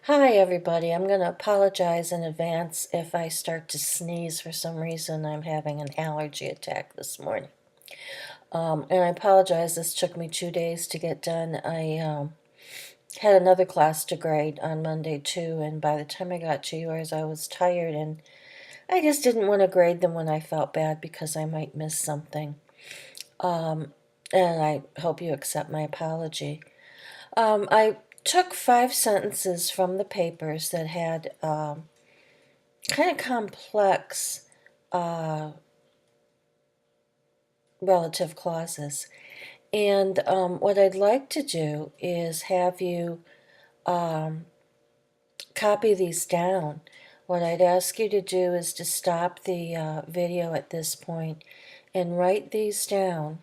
Hi, everybody. I'm going to apologize in advance if I start to sneeze for some reason. I'm having an allergy attack this morning. And I apologize. This took me 2 days to get done. I had another class to grade on Monday, too, and by the time I got to yours, I was tired, and I just didn't want to grade them when I felt bad because I might miss something. Um, and I hope you accept my apology. I took 5 sentences from the papers that had kind of complex uh, relative clauses. And what I'd like to do is have you um, copy these down. What I'd ask you to do is to stop the video at this point and write these down.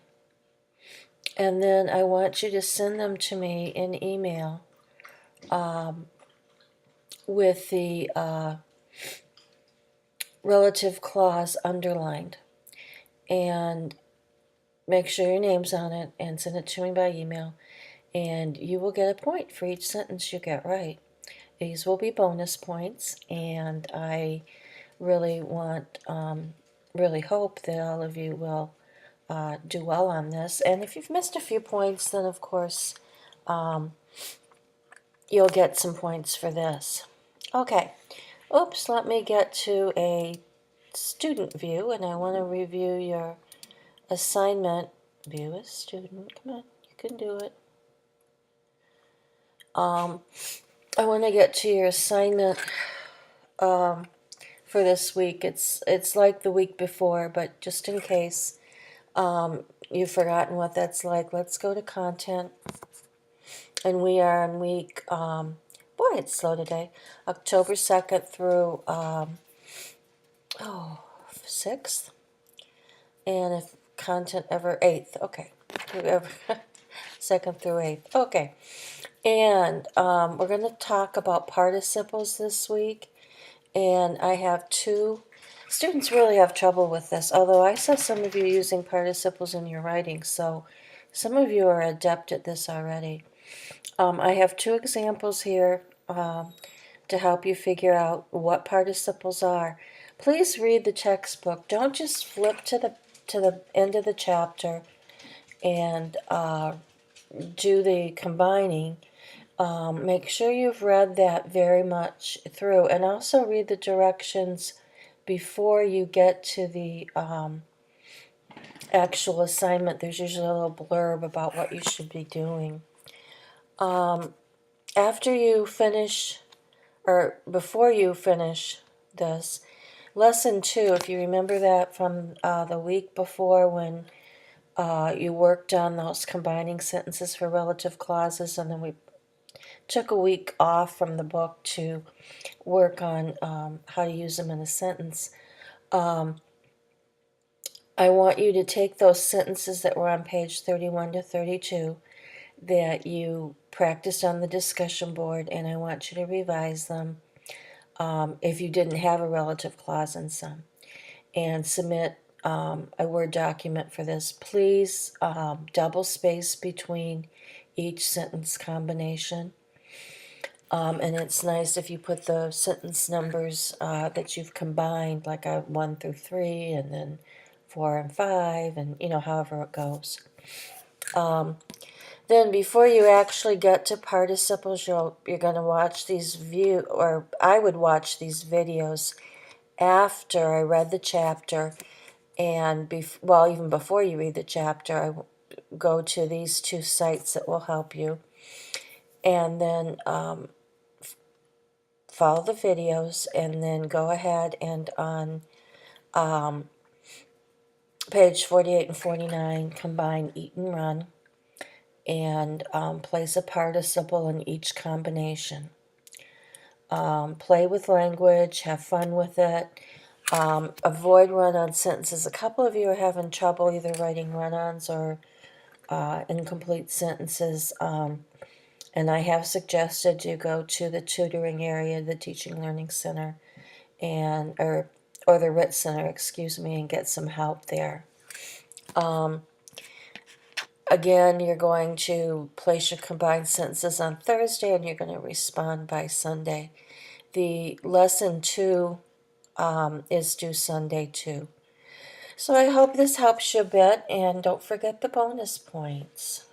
And then I want you to send them to me in email um, with the relative clause underlined. And make sure your name's on it and send it to me by email. And you will get a point for each sentence you get right. These will be bonus points, and I really really hope that all of you will do well on this. And if you've missed a few points, then of course um, you'll get some points for this. Okay, oops, let me get to a student view, and I want to review your assignment. View as student, come on, you can do it. I want to get to your assignment for this week. It's like the week before, but just in case you've forgotten what that's like, let's go to content. And we are on week, boy, it's slow today, October 2nd through 6th. And if content ever 8th, okay. 2nd through 8th, okay. And we're going to talk about participles this week. And I have two. Students really have trouble with this, although I saw some of you using participles in your writing, so some of you are adept at this already. I have two examples here to help you figure out what participles are. Please read the textbook. Don't just flip to the end of the chapter and do the combining. Make sure you've read that very much through, and also read the directions before you get to the actual assignment. There's usually a little blurb about what you should be doing. After you finish, or before you finish this, lesson 2, if you remember that from the week before when you worked on those combining sentences for relative clauses, and then we took a week off from the book to work on how to use them in a sentence. I want you to take those sentences that were on page 31 to 32 that you practiced on the discussion board, and I want you to revise them if you didn't have a relative clause in some, and submit a Word document for this. Please double space between each sentence combination. And it's nice if you put the sentence numbers that you've combined, like 1 through 3, and then 4 and 5, and however it goes. Then before you actually get to participles, you're going to watch these or I would watch these videos after I read the chapter, and even before you read the chapter, I go to these two sites that will help you, and then follow the videos, and then go ahead and on page 48 and 49, combine eat and run, and place a participle in each combination. Play with language, have fun with it. Avoid run-on sentences. A couple of you are having trouble either writing run-ons or incomplete sentences. And I have suggested you go to the tutoring area, the Teaching Learning Center, or the RIT Center, excuse me, and get some help there. Again, you're going to place your combined sentences on Thursday and you're going to respond by Sunday. The lesson 2 is due Sunday too. So I hope this helps you a bit, and don't forget the bonus points.